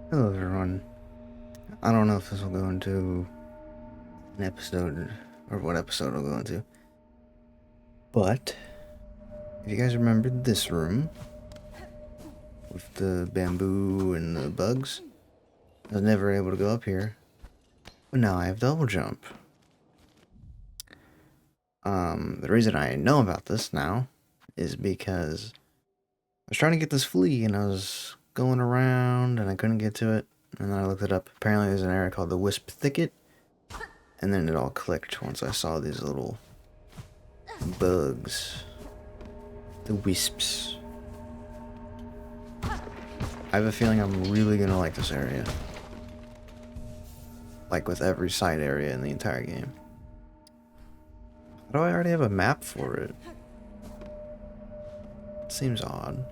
Hello everyone. I don't know if this will go into an episode or what episode it'll go into, but if you guys remember this room with the bamboo and the bugs, I was never able to go up here, but now I have double jump. The reason I know about this now is because I was trying to get this flea and I was going around and I couldn't get to it, and then I looked it up. Apparently there's an area called the Wisp Thicket, and then it all clicked once I saw these little bugs. The wisps. I have a feeling I'm really gonna like this area. Like with every side area in the entire game. How do I already have a map for it? It seems odd.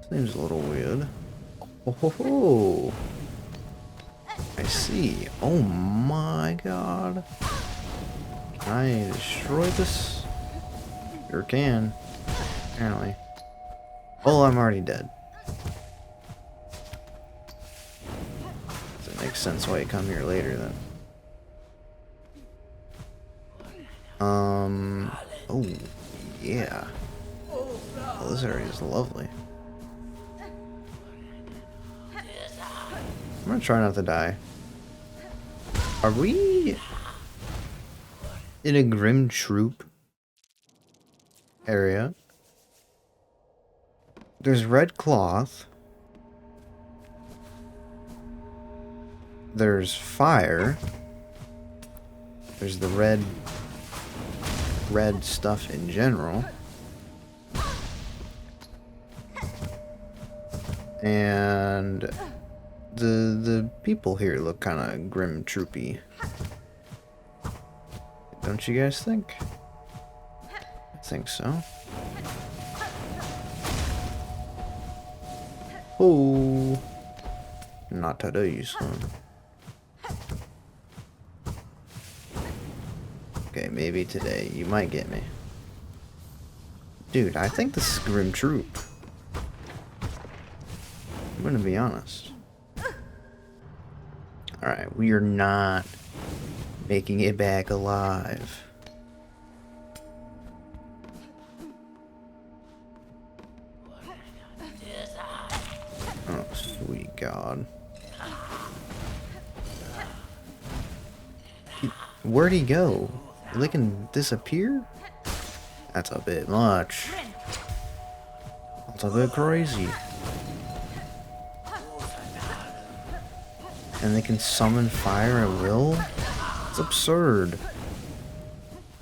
Seems a little weird. Oh ho ho! I see. Oh my god. Can I destroy this? Sure can. Apparently. Oh, I'm already dead. That makes sense why you come here later then. Oh, yeah. Oh, this area is lovely. I'm gonna try not to die. Are we in a Grim Troop area? There's red cloth. There's fire. There's the red stuff in general. And the people here look kind of grim troopy. Don't you guys think? I think so. Oh, not today, son. Okay, maybe today. You might get me. Dude, I think this is Grim Troop. I'm gonna be honest. Alright, we are not making it back alive. Oh, sweet God. Where'd he go? They can disappear? That's a bit much. That's a bit crazy. And they can summon fire at will? It's absurd.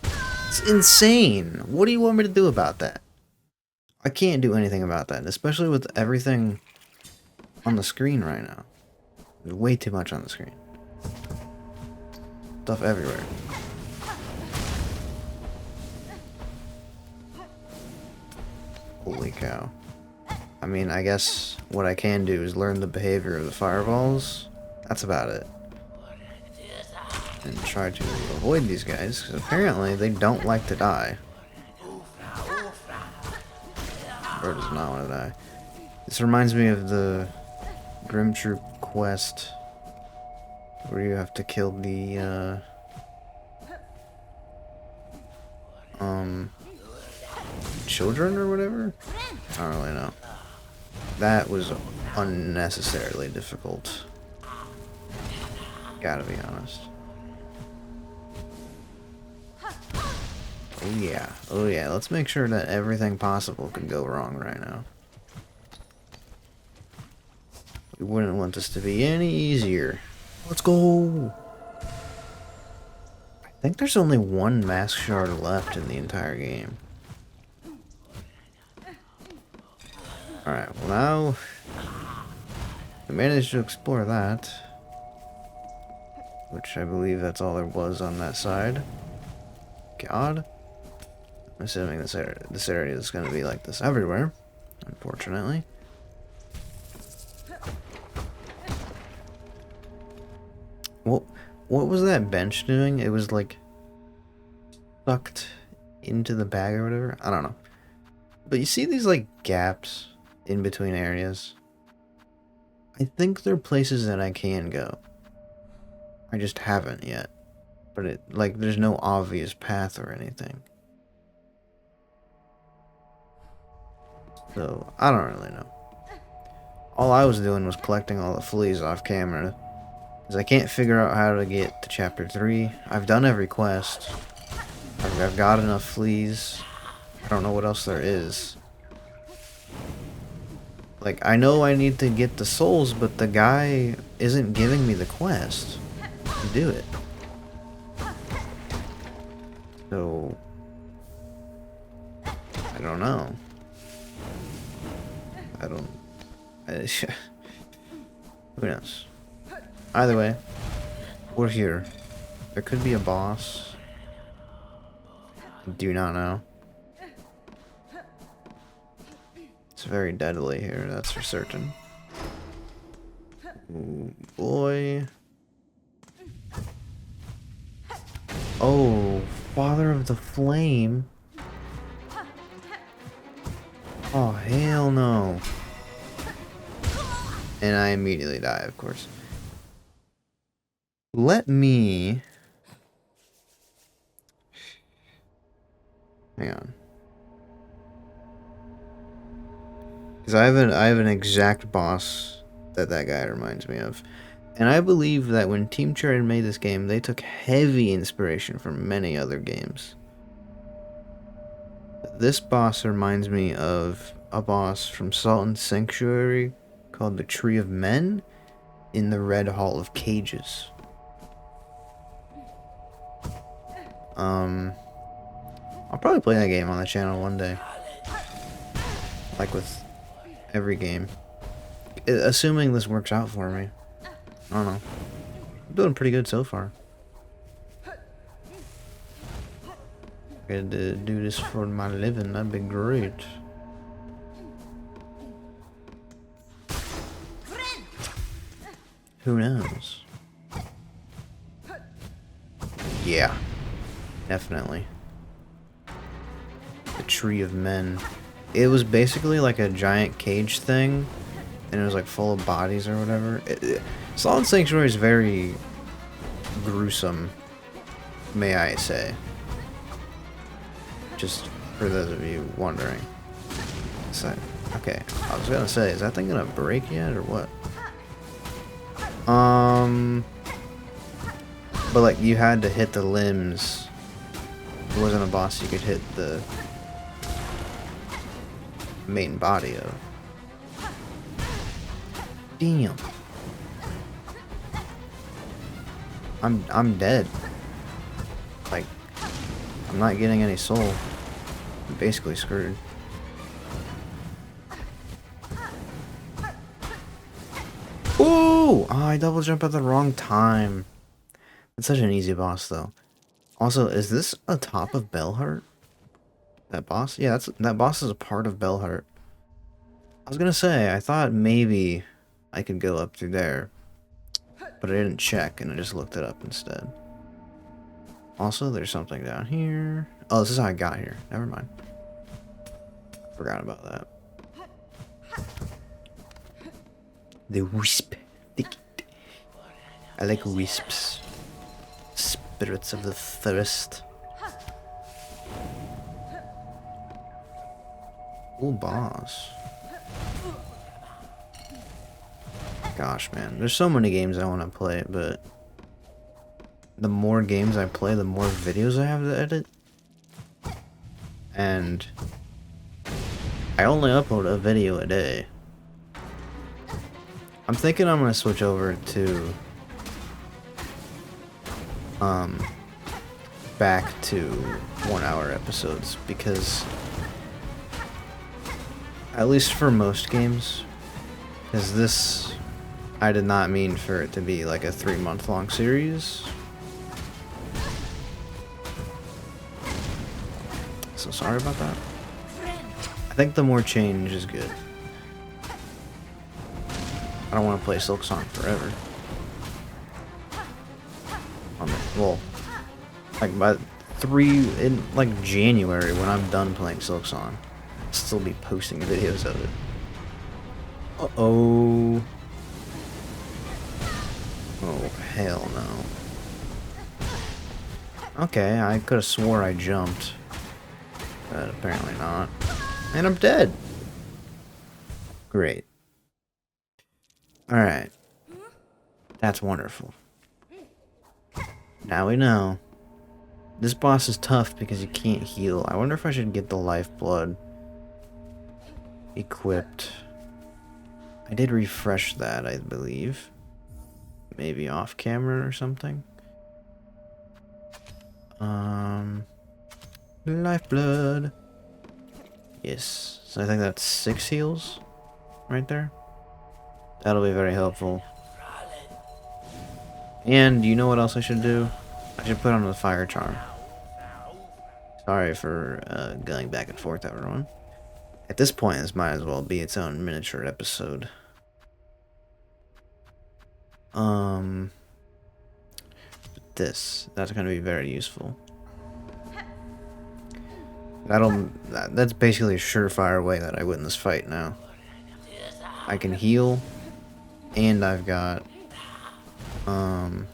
It's insane. What do you want me to do about that? I can't do anything about that, especially with everything on the screen right now. There's way too much on the screen. Stuff everywhere. Holy cow. I mean, I guess what I can do is learn the behavior of the fireballs. That's about it. And try to avoid these guys, because apparently they don't like to die. Bird does not want to die. This reminds me of the Grim Troop quest, where you have to kill the, children or whatever? I don't really know. That was unnecessarily difficult. Gotta be honest. Oh yeah, oh yeah, let's make sure that everything possible could go wrong right now. We wouldn't want this to be any easier. Let's go! I think there's only one mask shard left in the entire game. Alright, well now we managed to explore that. Which I believe that's all there was on that side. God. I'm assuming this area is going to be like this everywhere, unfortunately. What was that bench doing? It was like sucked into the bag or whatever. I don't know. But you see these like gaps in between areas? I think there are places that I can go. I just haven't yet. But there's no obvious path or anything. So, I don't really know. All I was doing was collecting all the fleas off camera. Because I can't figure out how to get to chapter 3. I've done every quest. I've got enough fleas. I don't know what else there is. Like, I know I need to get the souls, but the guy isn't giving me the quest to do it. So, I don't know. Who knows? Either way, we're here. There could be a boss. I do not know. It's very deadly here, that's for certain. Ooh, boy. Oh, Father of the Flame. Oh, hell no. And I immediately die, of course. Let me... Hang on. Because I have an exact boss that guy reminds me of. And I believe that when Team Cherry made this game, they took heavy inspiration from many other games. This boss reminds me of a boss from Silksong Sanctuary called the Tree of Men in the Red Hall of Cages. I'll probably play that game on the channel one day. Like with every game. Assuming this works out for me. I don't know. I'm doing pretty good so far. I could do this for my living, that'd be great. Who knows? Yeah. Definitely. The Tree of Men. It was basically like a giant cage thing, and it was like full of bodies or whatever. Silksong Sanctuary is very gruesome, may I say. Just for those of you wondering. So, okay, I was gonna say, is that thing gonna break yet or what? But like you had to hit the limbs. It wasn't a boss you could hit the main body of. Damn. I'm dead. Like, I'm not getting any soul. I'm basically screwed. Ooh! Oh, I double jumped at the wrong time. It's such an easy boss, though. Also, is this a top of Bellheart? That boss? Yeah, that boss is a part of Bellheart. I was gonna say, I thought maybe I could go up through there, but I didn't check, and I just looked it up instead. Also, there's something down here. Oh, this is how I got here. Never mind. Forgot about that. The wisp thicket. I like wisps. Spirits of the forest. Cool boss. Gosh, man. There's so many games I want to play, but the more games I play, the more videos I have to edit. And I only upload a video a day. I'm thinking I'm gonna switch over to back to 1 hour episodes, because at least for most games, because this, I did not mean for it to be like a 3-month long series. So sorry about that. I think the more change is good. I don't want to play Silksong forever. Well, like by in like January, when I'm done playing Silksong, I'll still be posting videos of it. Uh-oh. Okay, I could have swore I jumped. But apparently not. And I'm dead. Great. Alright. That's wonderful. Now we know. This boss is tough because you can't heal. I wonder if I should get the lifeblood equipped. I did refresh that, I believe. Maybe off camera or something. Lifeblood. Yes. So I think that's 6 heals right there. That'll be very helpful. And you know what else I should do? I should put on the fire charm. Sorry for going back and forth, everyone. At this point, this might as well be its own miniature episode. That's going to be very useful. That's basically a surefire way that I win this fight now. I can heal, and I've got fire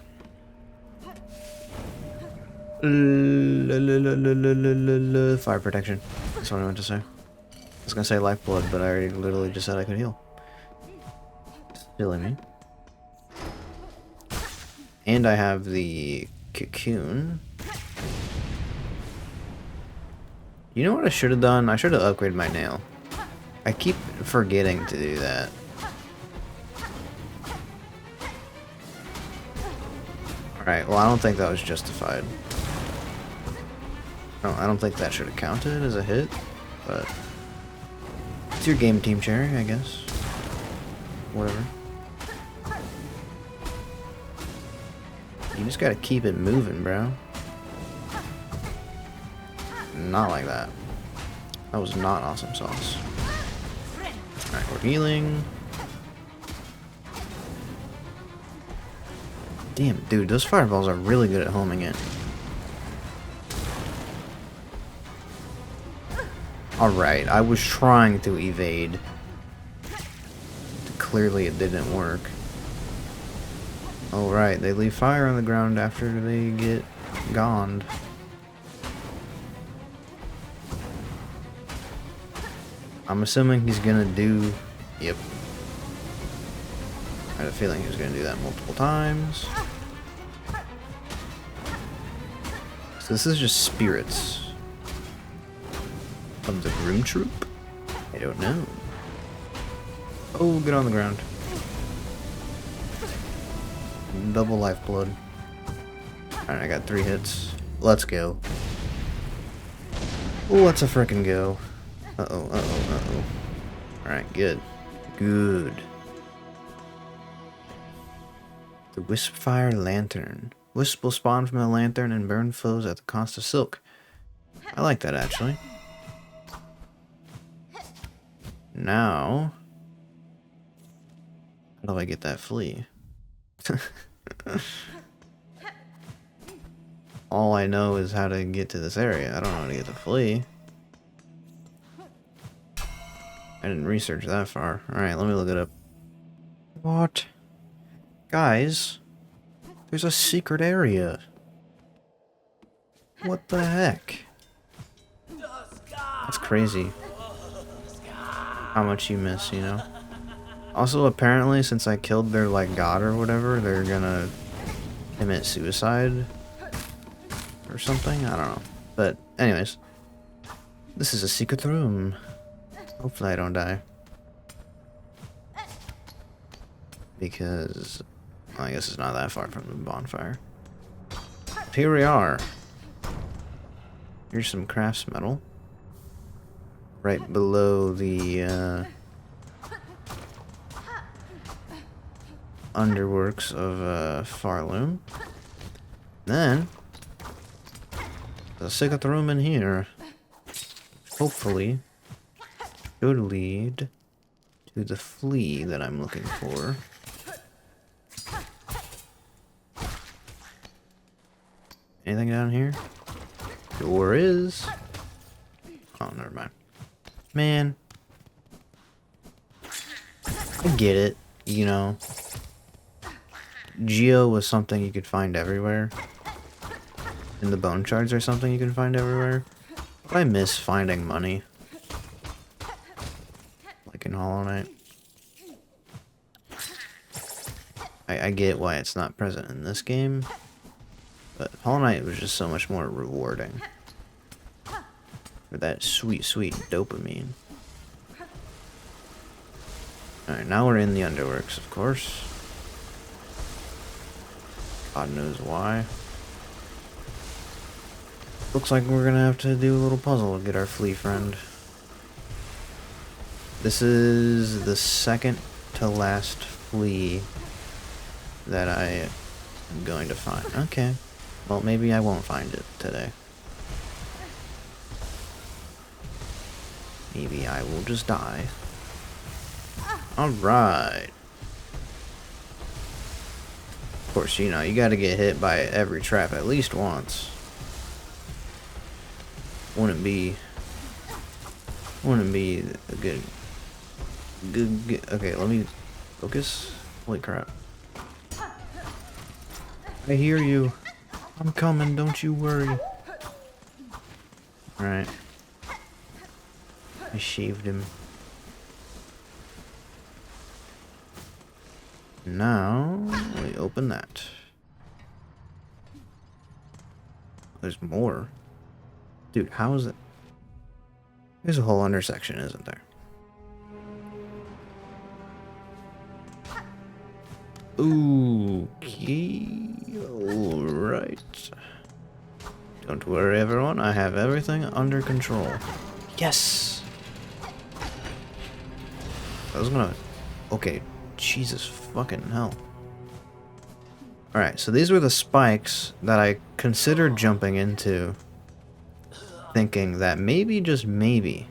protection. That's what I meant to say. I was gonna say lifeblood, but I already literally just said I could heal. Silly me. And I have the cocoon. You know what I should have done? I should have upgraded my nail. I keep forgetting to do that. Alright, well I don't think that was justified. No, I don't think that should have counted as a hit, but it's your game, Team Cherry, I guess. Whatever. You just gotta keep it moving, bro. Not like that. That was not awesome sauce. Alright, we're healing. Damn, dude, those fireballs are really good at homing in. Alright, I was trying to evade. Clearly it didn't work. Oh right, they leave fire on the ground after they get goned. I'm assuming he's gonna do... Yep. I had a feeling he was gonna do that multiple times. So this is just spirits of the Groom Troop? I don't know. Oh, get on the ground. Double lifeblood. Alright, I got 3 hits. Let's go. Let's a frickin' go. Uh-oh, uh-oh, uh-oh. Alright, good. Good. The Wispfire Lantern. Wisp will spawn from the lantern and burn foes at the cost of silk. I like that, actually. Now... how do I get that flea? All I know is how to get to this area. I don't know how to get the flea. I didn't research that far. Alright, let me look it up. What? Guys, there's a secret area. What the heck? That's crazy. How much you miss, you know? Also, apparently, since I killed their, like, god or whatever, they're gonna commit suicide or something? I don't know. But, anyways. This is a secret room. Hopefully I don't die. Because, well, I guess it's not that far from the bonfire. Here we are. Here's some crafts metal. Right below the, underworks of, Farloom. Then, the secret room in here. Hopefully, should lead to the flea that I'm looking for. Anything down here? Door is. Oh, never mind. Man. I get it, you know. Geo was something you could find everywhere. in the bone shards or something you can find everywhere. But I miss finding money. Like in Hollow Knight. I get why it's not present in this game. But Hollow Knight was just so much more rewarding. For that sweet, sweet dopamine. Alright, now we're in the Underworks, of course. God knows why. Looks like we're gonna have to do a little puzzle to get our flea friend. This is the second to last flea that I am going to find. Okay. Well, maybe I won't find it today. Maybe I will just die. Alright. Of course, you know, you gotta get hit by every trap at least once. Wouldn't be a good, okay, let me focus. Holy crap. I hear you. I'm coming, don't you worry. Alright. I shaved him. Now, we open that. There's more. Dude, how is it? There's a whole intersection, isn't there? Okay. Alright. Don't worry, everyone. I have everything under control. Yes! I was gonna... Okay. Jesus fucking hell. Alright, so these were the spikes that I considered jumping into, thinking that maybe, just maybe,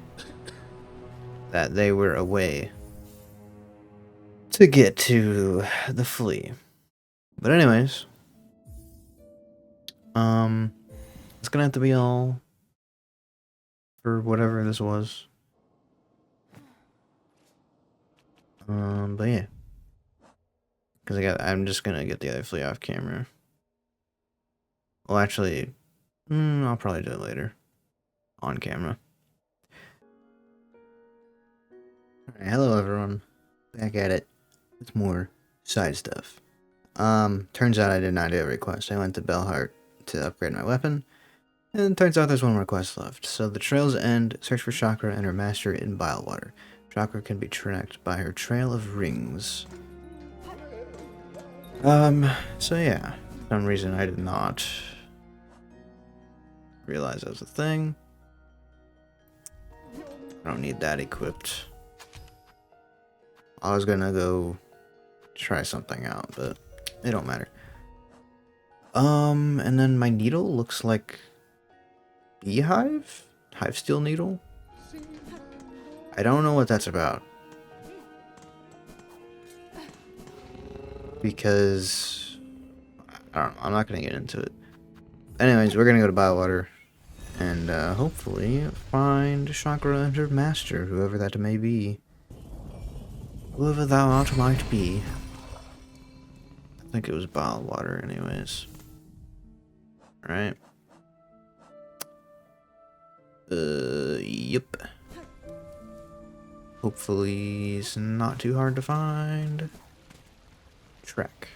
that they were a way to get to the flea. But anyways, it's gonna have to be all for whatever this was. But yeah. Because I'm just gonna get the other flea off camera. Well, actually, I'll probably do it later. On camera. Alright, hello everyone. Back at it. With more side stuff. Turns out I did not do a request. I went to Bellheart to upgrade my weapon. And it turns out there's one more quest left. So the trails end. Search for Chakra and her master in Bilewater. Chakra can be tracked by her trail of rings. So yeah. For some reason I did not realize that was a thing. I don't need that equipped. I was gonna go try something out, but it don't matter. And then my needle looks like beehive? Hive steel needle? I don't know what that's about. Because I don't know, I'm not gonna get into it. Anyways, we're gonna go to Bilewater and hopefully find Chakra and her master, whoever that may be. Whoever thou art might be. I think it was Bilewater anyways. Right? Yep. Hopefully it's not too hard to find. Track.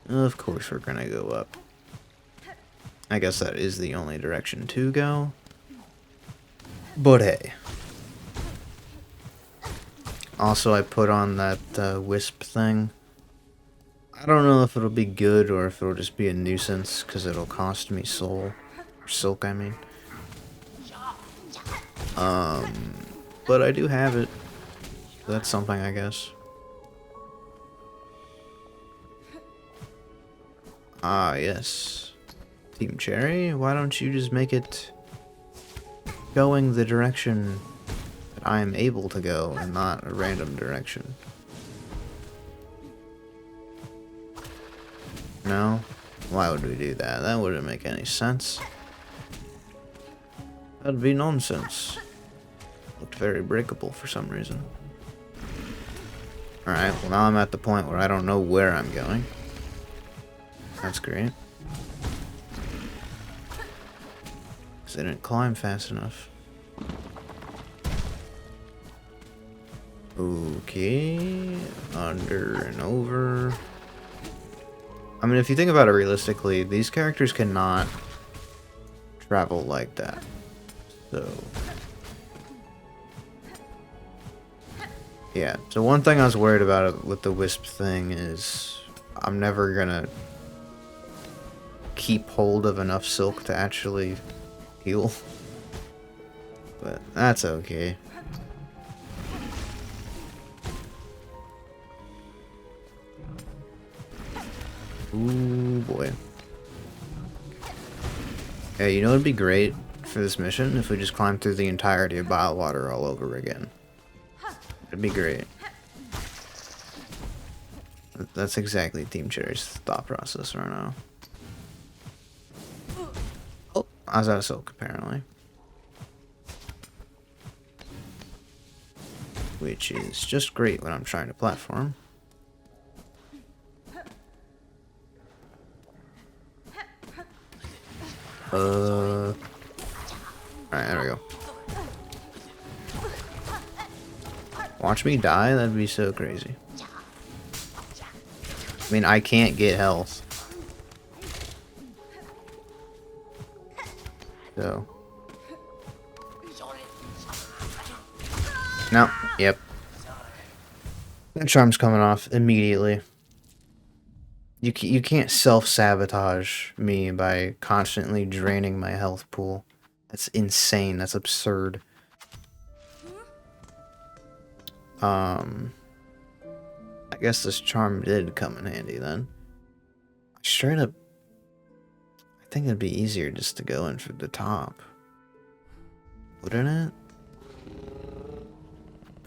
Of course we're gonna go up. I guess that is the only direction to go. But hey. Also, I put on that wisp thing. I don't know if it'll be good or if it'll just be a nuisance, because it'll cost me soul. Or silk, I mean. But I do have it. So that's something, I guess. Ah, yes. Team Cherry, why don't you just make it going the direction that I am able to go and not a random direction? No? Why would we do that? That wouldn't make any sense. That'd be nonsense. Looked very breakable for some reason. Alright, well now I'm at the point where I don't know where I'm going. That's great. They didn't climb fast enough. Okay, under and over. I mean, if you think about it realistically, these characters cannot travel like that. So, yeah. So one thing I was worried about it with the wisp thing is I'm never gonna keep hold of enough silk to actually heal. But that's okay. Ooh, boy. Hey, you know what'd be great for this mission? If we just climb through the entirety of Bilewater all over again. It'd be great. That's exactly Team Cherry's thought process right now. Oh, I was out of silk, apparently. Which is just great when I'm trying to platform. Alright, there we go. Watch me die? That'd be so crazy. I mean, I can't get health. So. No, yep. That charm's coming off immediately. You can't self-sabotage me by constantly draining my health pool. That's insane. That's absurd. I guess this charm did come in handy then. Straight up, I think it'd be easier just to go in for the top. Wouldn't it?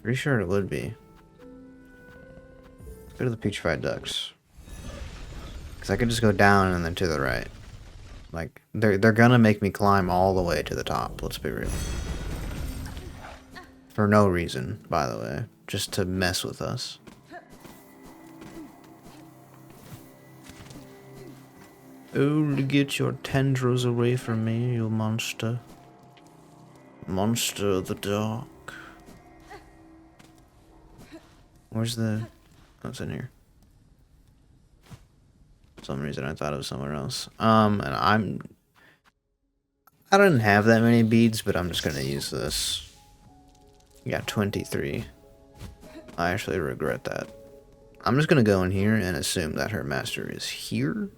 Pretty sure it would be. Let's go to the Petrified Ducks. Because I could just go down and then to the right. Like, they're gonna make me climb all the way to the top, let's be real. For no reason, by the way. Just to mess with us. Oh, get your tendrils away from me, you monster. Monster of the dark. Where's the... Oh, it's in here. For some reason I thought it was somewhere else. And I didn't have that many beads, but I'm just gonna use this. You got 23. I actually regret that. I'm just gonna go in here and assume that her master is here.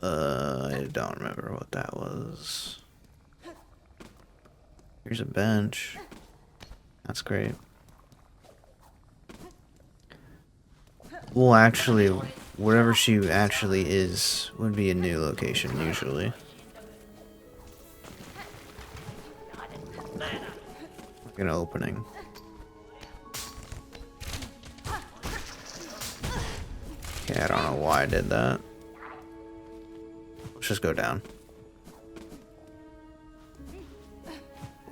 I don't remember what that was. Here's a bench. That's great. Well, actually, wherever she actually is would be a new location, usually. Like an opening. Okay, I don't know why I did that. Let's just go down.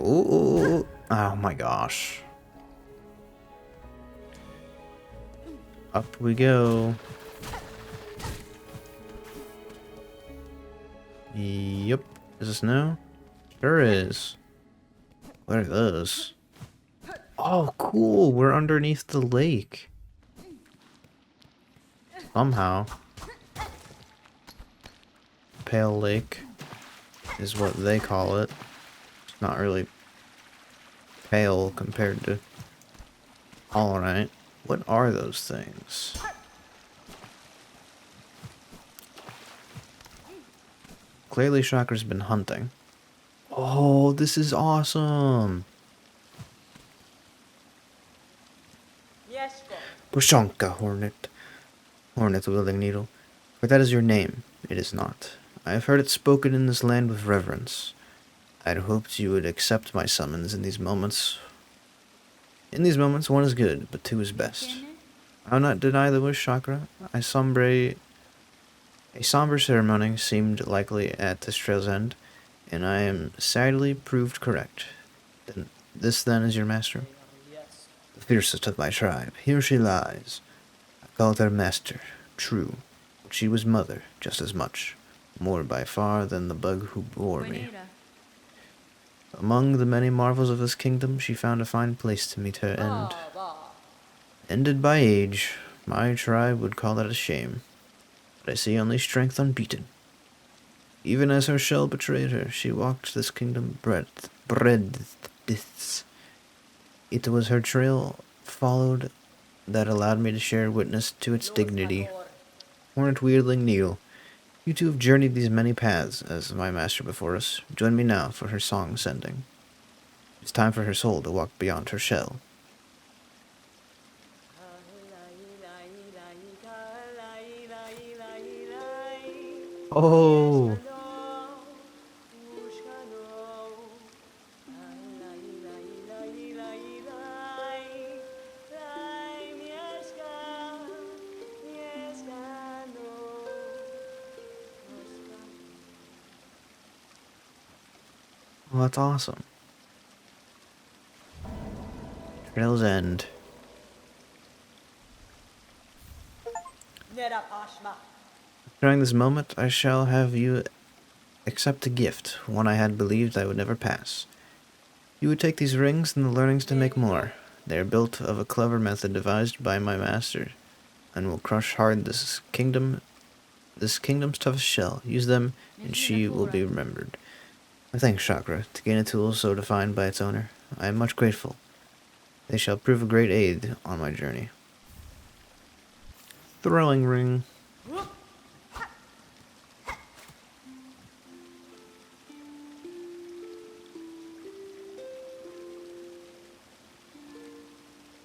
Ooh, oh my gosh. Up we go. Yep. Is this new? Sure is. What are those? Oh, cool. We're underneath the lake. Somehow. Pale Lake is what they call it. It's not really pale compared to Alright. What are those things? Clearly Chakra's been hunting. Oh, this is awesome! Pushanka, Hornet. Hornet, Willing Needle. For that is your name. It is not. I have heard it spoken in this land with reverence. I had hoped you would accept my summons in these moments. In these moments, one is good, but two is best. I will not deny the wish, Chakra. A somber ceremony seemed likely at this trail's end, and I am sadly proved correct. This then is your master? The fiercest of my tribe. Here she lies. I called her master. True. she was mother, just as much, more by far than the bug who bore me. Among the many marvels of this kingdom, she found a fine place to meet her end. Ended by age, my tribe would call that a shame, but I see only strength unbeaten. Even as her shell betrayed her, she walked this kingdom breadth. It was her trail followed that allowed me to share witness to its dignity. Hornet-wielding Neil, you two have journeyed these many paths as my master before us. Join me now for her song sending. It's time for her soul to walk beyond her shell. Oh! Well, that's awesome. Trail's End. During this moment, I shall have you accept a gift, one I had believed I would never pass. You would take these rings and the learnings to make more. They are built of a clever method devised by my master, and will crush hard this kingdom's toughest shell. Use them, and she will be remembered. Thanks, Chakra, to gain a tool so defined by its owner. I am much grateful. They shall prove a great aid on my journey. Throwing ring.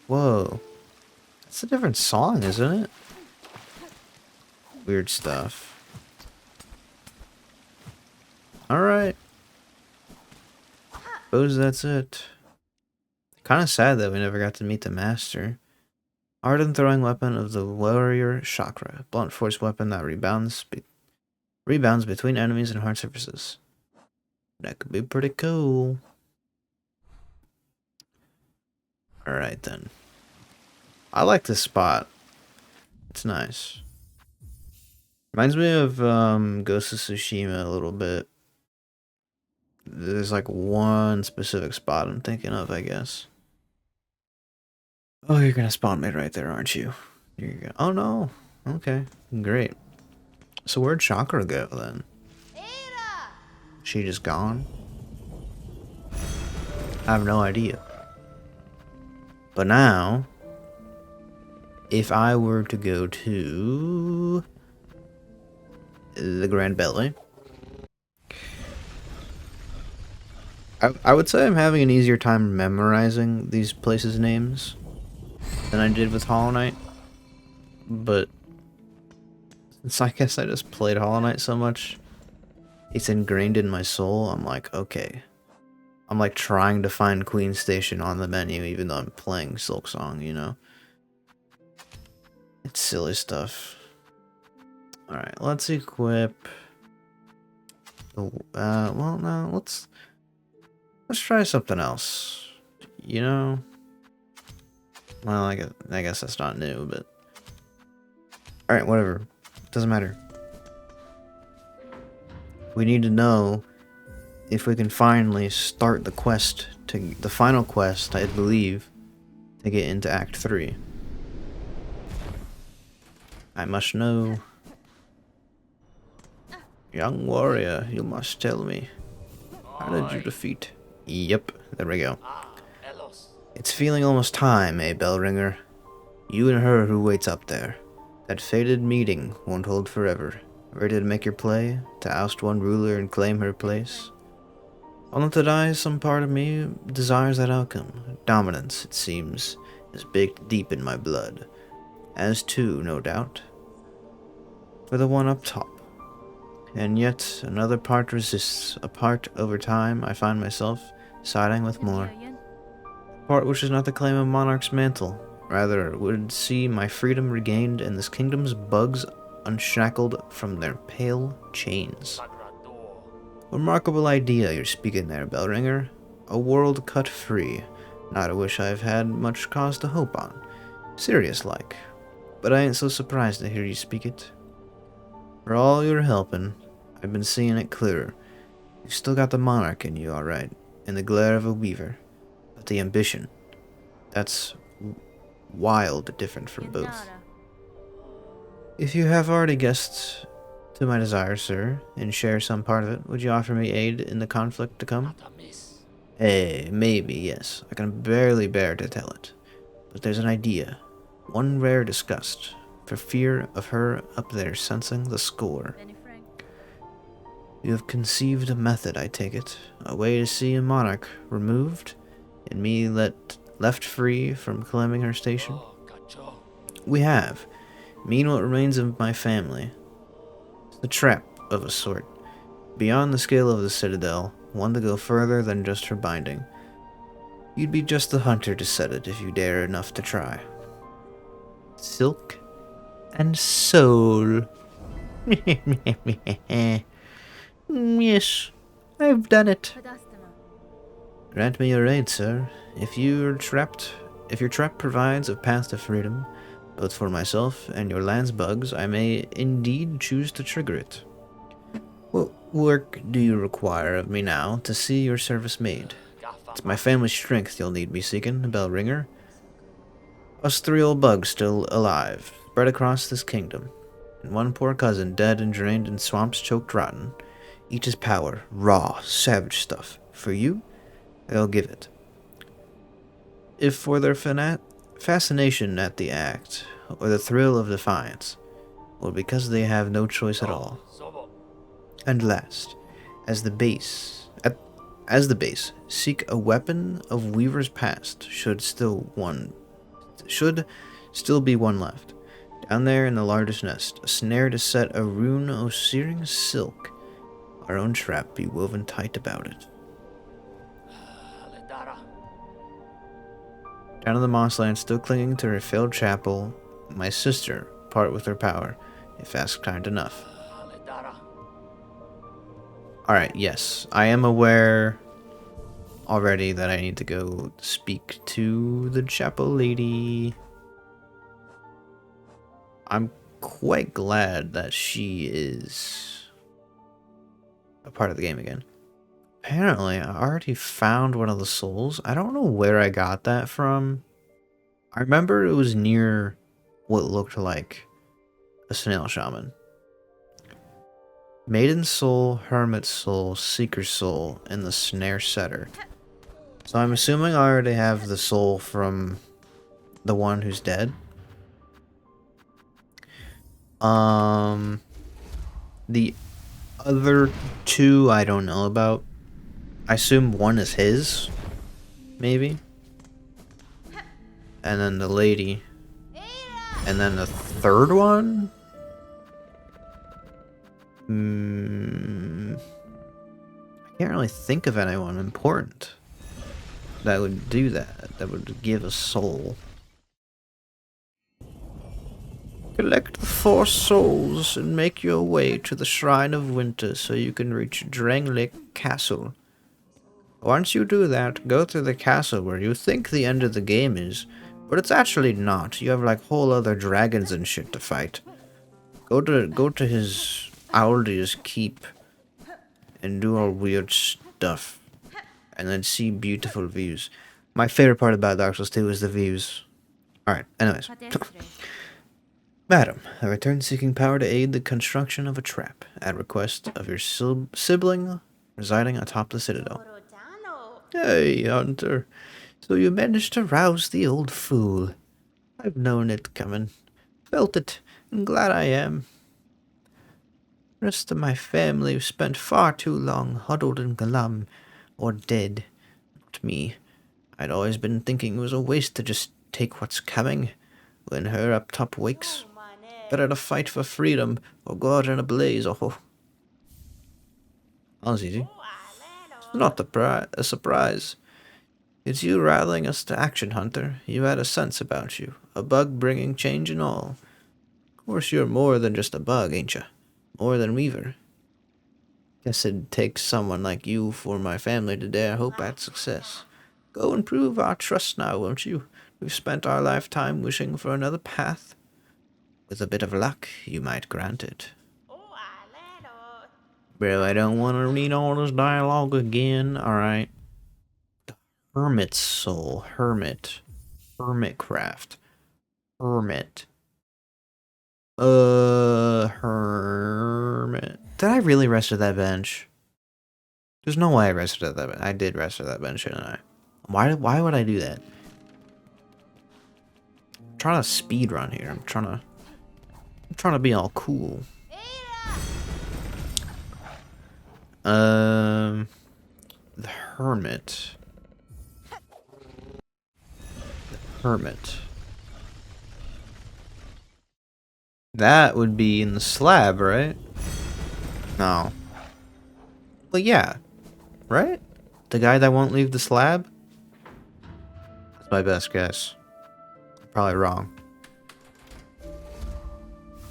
Whoa. That's a different song, isn't it? Weird stuff. Alright. Suppose that's it. Kinda sad that we never got to meet the master. Ardent throwing weapon of the warrior chakra. Blunt force weapon that rebounds between enemies and hard surfaces. That could be pretty cool. Alright then. I like this spot. It's nice. Reminds me of Ghost of Tsushima a little bit. There's like one specific spot I'm thinking of, I guess. Oh, you're gonna spawn me right there, aren't you? Here you go. Oh no. Okay, great. So where'd Chakra go then? She just gone? I have no idea. But now, if I were to go to the Grand Belly, I would say I'm having an easier time memorizing these places' names than I did with Hollow Knight. But since I guess I just played Hollow Knight so much, it's ingrained in my soul. I'm like, okay. I'm like trying to find Queen Station on the menu even though I'm playing Silksong, you know? It's silly stuff. Alright, let's equip... well, no, let's try something else. You know? Well, I guess that's not new, but... Alright, whatever. Doesn't matter. We need to know if we can finally start the quest, the final quest, I believe, to get into Act 3. I must know. Young warrior, you must tell me. How did you defeat? Yep, there we go. It's feeling almost time, eh, Bellringer? You and her who waits up there. That fated meeting won't hold forever. Ready to make your play? To oust one ruler and claim her place? While not to die, some part of me desires that outcome. Dominance, it seems, is baked deep in my blood. As too, no doubt, for the one up top. And yet, another part resists. A part, over time, I find myself siding with more. A part which is not the claim of monarch's mantle. Rather, would see my freedom regained and this kingdom's bugs unshackled from their pale chains. Remarkable idea you're speaking there, Bellringer. A world cut free. Not a wish I've had much cause to hope on. Serious like. But I ain't so surprised to hear you speak it. For all your helping, I've been seeing it clearer. You've still got the monarch in you, alright, and the glare of a weaver. But the ambition, that's wild different from both. If you have already guessed to my desire, sir, and share some part of it, would you offer me aid in the conflict to come? Maybe, yes. I can barely bear to tell it. But there's an idea. One rare disgust, for fear of her up there sensing the score. You have conceived a method, I take it. A way to see a monarch removed, and me left free from claiming her station. We have. Mean what remains of my family. It's a trap of a sort. Beyond the scale of the citadel, one to go further than just her binding. You'd be just the hunter to set it if you dare enough to try. Silk and soul. Yes, I've done it. Grant me your aid, sir. If your trap provides a path to freedom, both for myself and your land's bugs, I may indeed choose to trigger it. What work do you require of me now to see your service made? It's my family's strength you'll need me seeking, bell ringer. Us 3 old bugs still alive, spread across this kingdom, and one poor cousin dead and drained in swamps choked rotten. Each his power, raw, savage stuff. For you, I'll give it. If for their fascination at the act, or the thrill of defiance, or because they have no choice at all. And last, as the base, seek a weapon of Weaver's past should still be one left. Down there in the largest nest, a snare to set a rune of searing silk, our own trap be woven tight about it. Down in the mossland, still clinging to her failed chapel, my sister part with her power, if asked kind enough. Alright, yes, I am aware already that I need to go speak to the chapel lady. I'm quite glad that she is a part of the game again. Apparently, I already found one of the souls. I don't know where I got that from. I remember it was near what looked like a snail shaman. Maiden soul, hermit soul, seeker soul, and the snare setter. So I'm assuming I already have the soul from the one who's dead. The other 2 I don't know about. I assume one is his, maybe. And then the lady. And then the 3rd one? I can't really think of anyone important that would do that would give a soul. Collect the 4 souls and make your way to the Shrine of Winter so you can reach Drangleic Castle. Once you do that, go to the castle where you think the end of the game is, but it's actually not. You have like whole other dragons and shit to fight. Go to his Aldi's keep and do all weird stuff, and then see beautiful views. My favorite part about Dark Souls 2 is the views. Alright, anyways. Madam, I return seeking power to aid the construction of a trap at request of your sibling residing atop the citadel. Hey, Hunter. So you managed to rouse the old fool. I've known it coming. Felt it, and glad I am. The rest of my family have spent far too long huddled in Galam, or dead. Not me. I'd always been thinking it was a waste to just take what's coming when her up top wakes. Better to fight for freedom or go out in a blaze. Oh, that was easy. It's not a surprise. It's you rallying us to action, Hunter. You had a sense about you. A bug bringing change and all. Of course you're more than just a bug, ain't ya? More than Weaver. Guess it takes someone like you for my family to dare hope at success. Go and prove our trust now, won't you? We've spent our lifetime wishing for another path. With a bit of luck, you might grant it. Bro, I don't want to read all this dialogue again. Alright. Hermit soul. Hermit. Hermitcraft. Hermit. Hermit. Did I really rest at that bench? There's no way I rested at that bench. I did rest at that bench, didn't I? Why would I do that? I'm trying to speed run here. I'm trying to be all cool. The hermit. Hermit. That would be in the slab, right? No. Well, yeah. Right? The guy that won't leave the slab? That's my best guess. Probably wrong.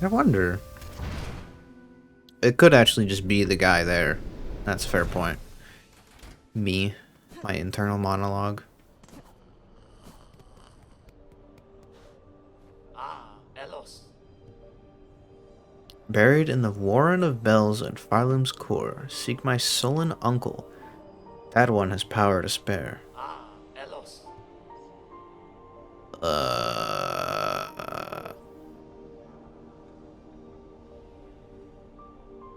I wonder. It could actually just be the guy there. That's a fair point. Me. My internal monologue. Buried in the warren of bells at Farlam's core, seek my sullen uncle. That one has power to spare.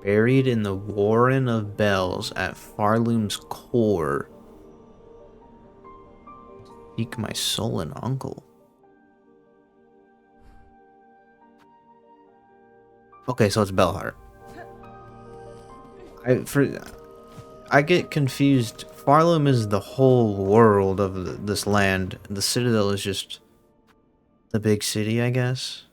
Buried in the warren of bells at Farloom's core. Seek my sullen uncle. Okay, so it's Belheart. I get confused. Farloom is the whole world of this land. The Citadel is just the big city, I guess.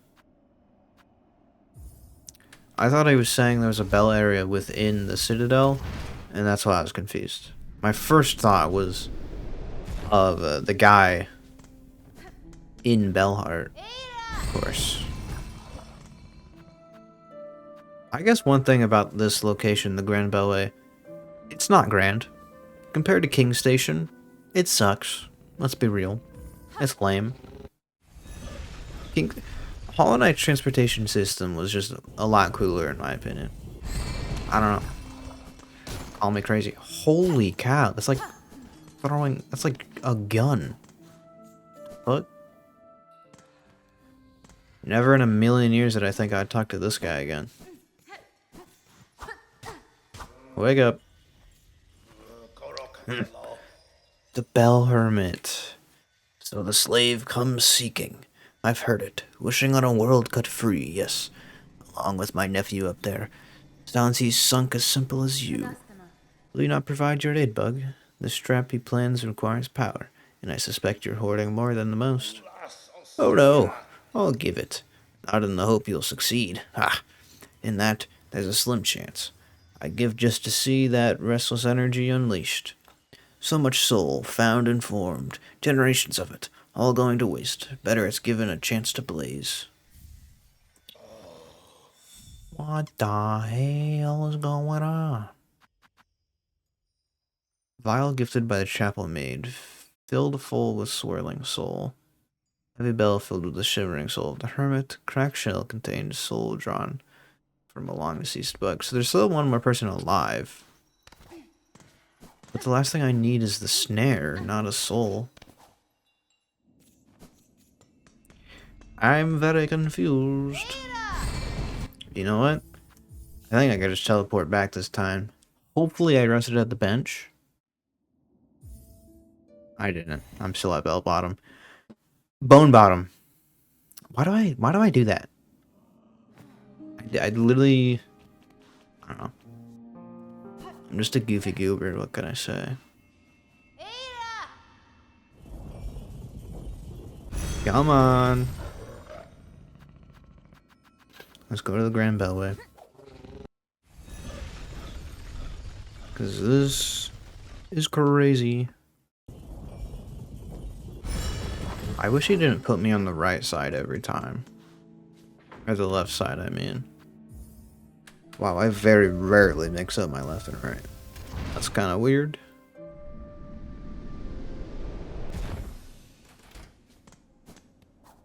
I thought he was saying there was a Bell area within the Citadel, and that's why I was confused. My first thought was of the guy in Belheart, of course. I guess one thing about this location, the Grand Beltway, it's not grand. Compared to King Station, it sucks. Let's be real. It's lame. Hollow Knight's transportation system was just a lot cooler in my opinion. I don't know. Call me crazy. Holy cow, that's like throwing, that's like a gun. What? Never in a million years did I think I'd talk to this guy again. Wake up. The Bell Hermit. So the slave comes seeking. I've heard it. Wishing on a world cut free, yes. Along with my nephew up there. Sounds he's sunk as simple as you. Will you not provide your aid, Bug? The strap he plans requires power, and I suspect you're hoarding more than the most. Oh no, I'll give it. Not in the hope you'll succeed. Ha! In that, there's a slim chance. I'd give just to see that restless energy unleashed. So much soul, found and formed, generations of it, all going to waste. Better it's given a chance to blaze. What the hell is going on? Vial gifted by the chapel maid, filled full with swirling soul. Heavy bell filled with the shivering soul of the hermit. Cracked shell contained soul drawn from a long deceased bug. So there's still one more person alive. But the last thing I need is the snare, not a soul. I'm very confused. You know what? I think I can just teleport back this time. Hopefully I rested at the bench. I didn't. I'm still at bell bottom. Bone bottom. Why do I do that? I literally, I don't know. I'm just a goofy goober, what can I say? Come on. Let's go to the Grand Beltway. Cause this is crazy. I wish he didn't put me on the right side every time. Or the left side, I mean. Wow, I very rarely mix up my left and right. That's kind of weird.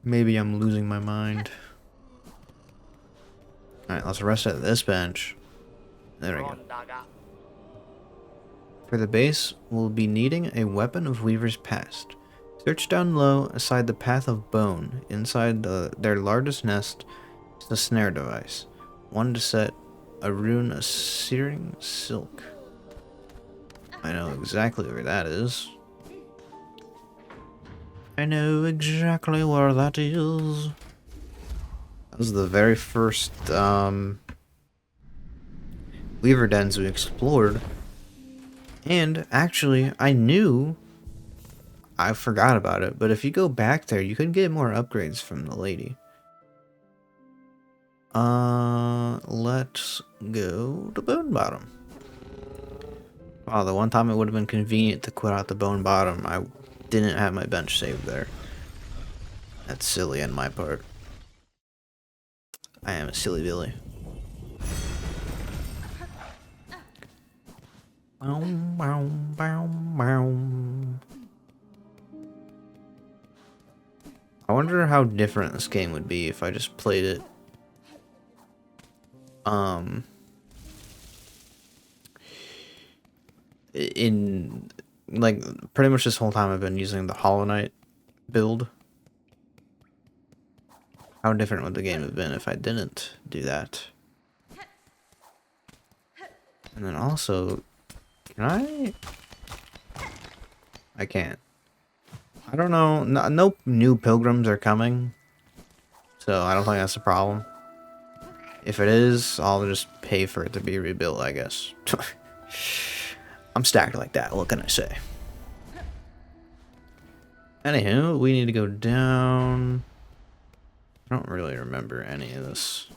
Maybe I'm losing my mind. Alright, let's rest at this bench. There we go. For the base, we'll be needing a weapon of Weaver's past. Search down low aside the path of bone. Inside their largest nest is the snare device. One to set a rune of searing silk. I know exactly where that is. I know exactly where that is. That was the very first Weaver dens we explored. And actually, I forgot about it, but if you go back there, you can get more upgrades from the lady. Let's go to Bone Bottom. Wow, the one time it would have been convenient to quit out the Bone Bottom, I didn't have my bench saved there. That's silly on my part. I am a silly Billy. Bow, bow, bow, bow. I wonder how different this game would be if I just played it in like pretty much this whole time I've been using the Hollow Knight build. How different would the game have been if I didn't do that? And then also, can I can't. I don't know. No new pilgrims are coming, so I don't think that's a problem. If it is, I'll just pay for it to be rebuilt, I guess. I'm stacked like that, what can I say? Anywho, we need to go down. I don't really remember any of this.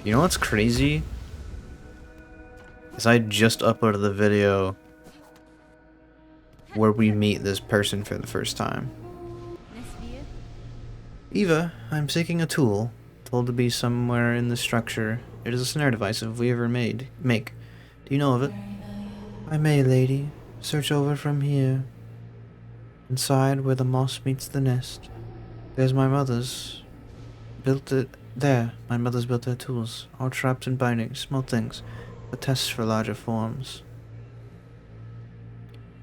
You know what's crazy? Is I just uploaded the video where we meet this person for the first time. Eva, I'm seeking a tool, told to be somewhere in the structure. It is a snare device if we ever make. Do you know of it? I may, lady. Search over from here. Inside where the moss meets the nest. There's my mother's. Built it there. My mother's built their tools. All trapped in bindings, small things, but tests for larger forms.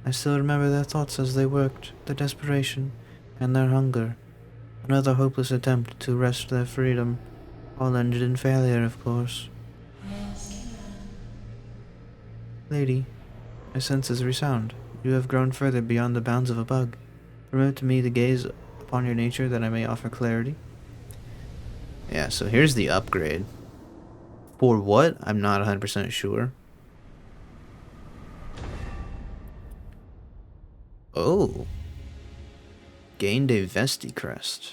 I still remember their thoughts as they worked, their desperation, and their hunger. Another hopeless attempt to wrest their freedom, all ended in failure, of course. Lady, my senses resound. You have grown further beyond the bounds of a bug. Permit to me to gaze upon your nature that I may offer clarity. Yeah, so here's the upgrade. For what? I'm not 100% sure. Oh. Gained a Vesti crest.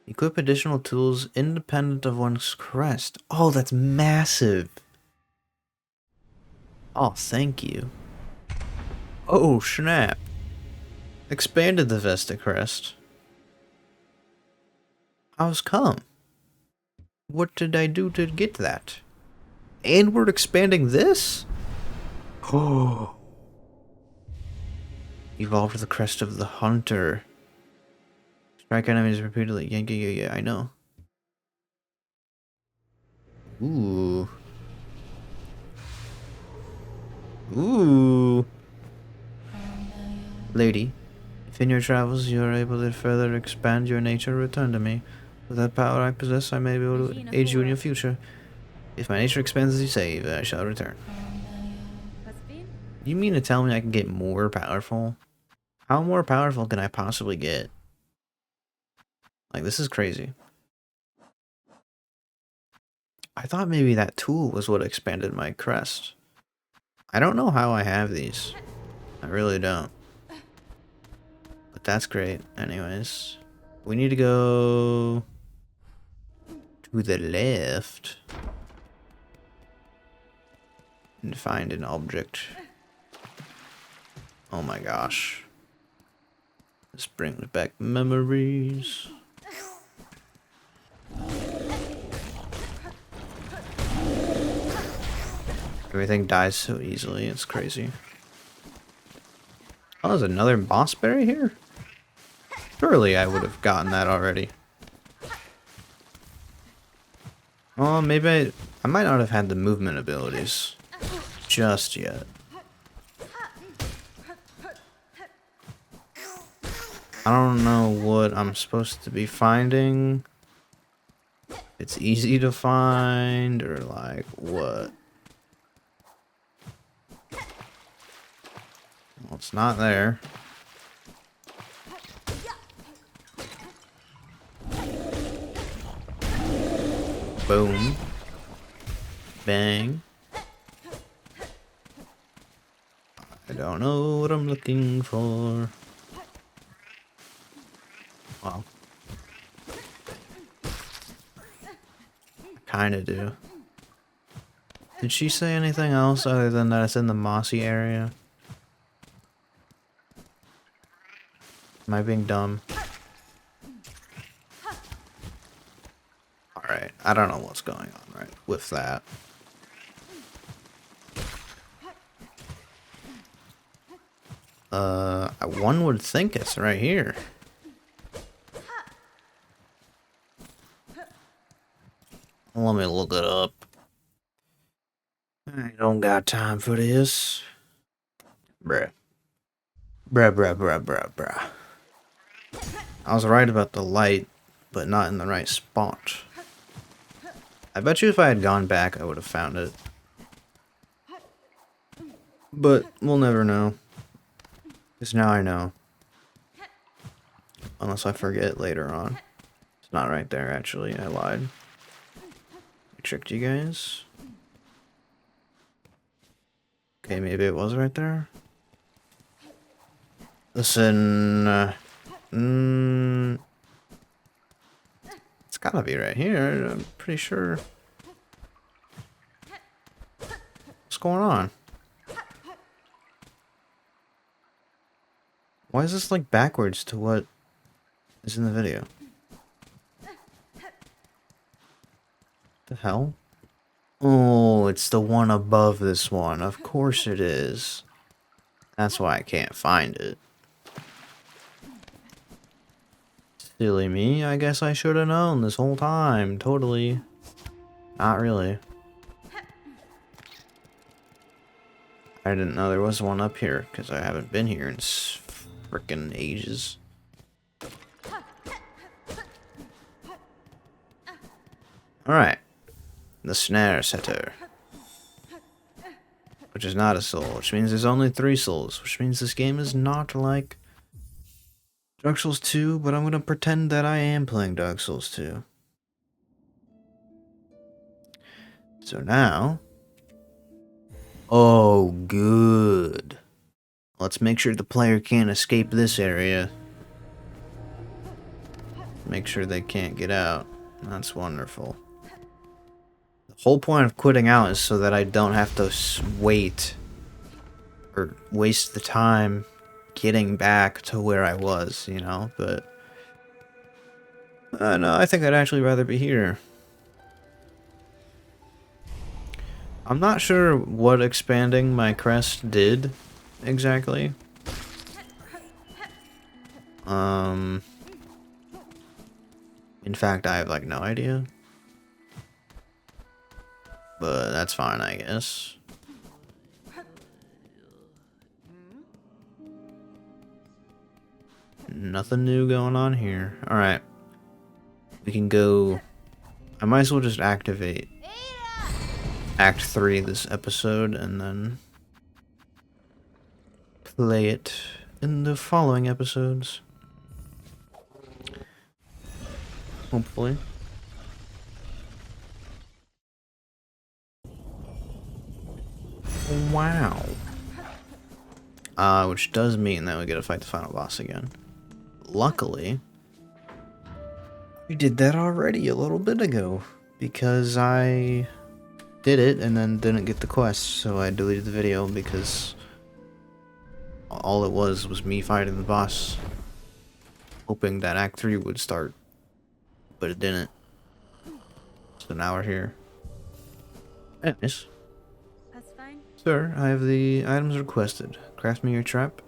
Equip additional tools independent of one's crest. Oh, that's massive. Oh, thank you. Oh, snap. Expanded the Vesta crest. How's come? What did I do to get that? And we're expanding this? Oh. Evolved the crest of the hunter. Strike enemies repeatedly. Yeah, I know. Ooh. Ooh. Lady, if in your travels you are able to further expand your nature, return to me. With that power I possess, I may be able to aid you in your future. If my nature expands as you say, I shall return. You mean to tell me I can get more powerful? How more powerful can I possibly get? Like, this is crazy. I thought maybe that tool was what expanded my crest. I don't know how I have these. I really don't. But that's great. Anyways, we need to go to the left and find an object. Oh my gosh. This brings back memories. Everything dies so easily, it's crazy. Oh, there's another boss berry here? Surely I would have gotten that already. Well, maybe I might not have had the movement abilities just yet. I don't know what I'm supposed to be finding. It's easy to find, or like what? Well, it's not there. Boom. Bang. I don't know what I'm looking for. Well, I kinda do. Did she say anything else other than that it's in the mossy area? Am I being dumb? Alright, I don't know what's going on right with that. One would think it's right here. Let me look it up. I don't got time for this. Bruh. Bruh. I was right about the light, but not in the right spot. I bet you if I had gone back, I would have found it. But we'll never know. Because now I know. Unless I forget later on. It's not right there, actually. I lied. I tricked you guys. Okay, maybe it was right there. Listen, it's gotta be right here. I'm pretty sure. What's going on? Why is this like backwards to what is in the video? The hell? Oh, it's the one above this one. Of course it is. That's why I can't find it. Silly me, I guess I should have known this whole time. Totally. Not really. I didn't know there was one up here, because I haven't been here in frickin' ages. Alright. The snare setter. Which is not a soul, which means there's only 3 souls, which means this game is not like Dark Souls 2, but I'm gonna pretend that I am playing Dark Souls 2. So now... Oh, good. Let's make sure the player can't escape this area. Make sure they can't get out. That's wonderful. The whole point of quitting out is so that I don't have to wait or waste the time getting back to where I was, you know, but no, I think I'd actually rather be here. I'm not sure what expanding my crest did exactly. In fact, I have like no idea. But that's fine, I guess. Nothing new going on here. Alright. We can go... I might as well just activate Act 3 this episode and then play it in the following episodes. Hopefully. Wow. Which does mean that we get to fight the final boss again. Luckily, we did that already a little bit ago, because I did it and then didn't get the quest, so I deleted the video because all it was me fighting the boss, hoping that Act 3 would start, but it didn't. So now we're here. Anyways. That's fine. Sir, I have the items requested. Craft me your trap,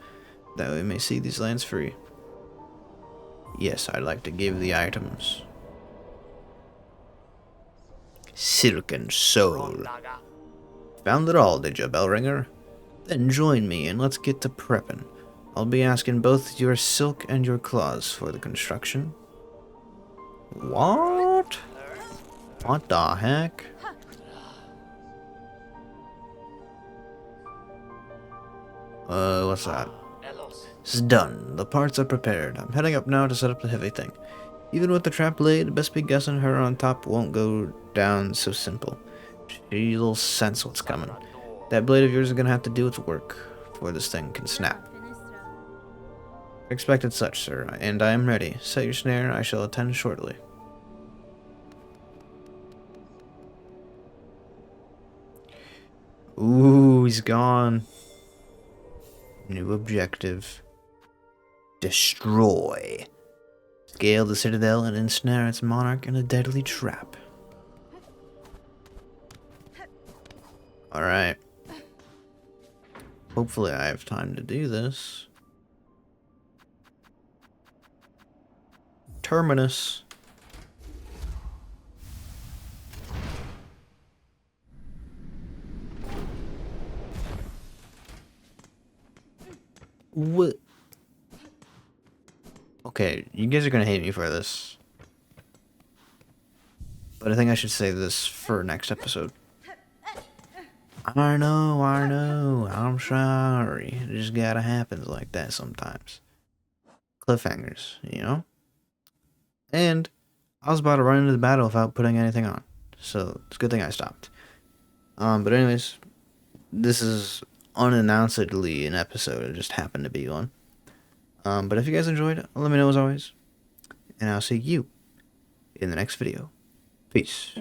that we may see these lands free. Yes, I'd like to give the items. Silken Soul. Found it all, did you, Bellringer? Then join me and let's get to prepping. I'll be asking both your silk and your claws for the construction. What? What the heck? What's that? It's done. The parts are prepared. I'm heading up now to set up the heavy thing. Even with the trap laid, best be guessing her on top won't go down so simple. She'll sense what's coming. That blade of yours is gonna have to do its work before this thing can snap. Expected such, sir, and I am ready. Set your snare, I shall attend shortly. Ooh, he's gone. New objective. Destroy. Scale the citadel and ensnare its monarch in a deadly trap. Alright. Hopefully I have time to do this. Terminus. What? Okay, you guys are gonna hate me for this. But I think I should save this for next episode. I know, I'm sorry. It just gotta happen like that sometimes. Cliffhangers, you know? And I was about to run into the battle without putting anything on. So it's a good thing I stopped. But anyways, this is unannouncedly an episode. It just happened to be one. But if you guys enjoyed, let me know as always. And I'll see you in the next video. Peace.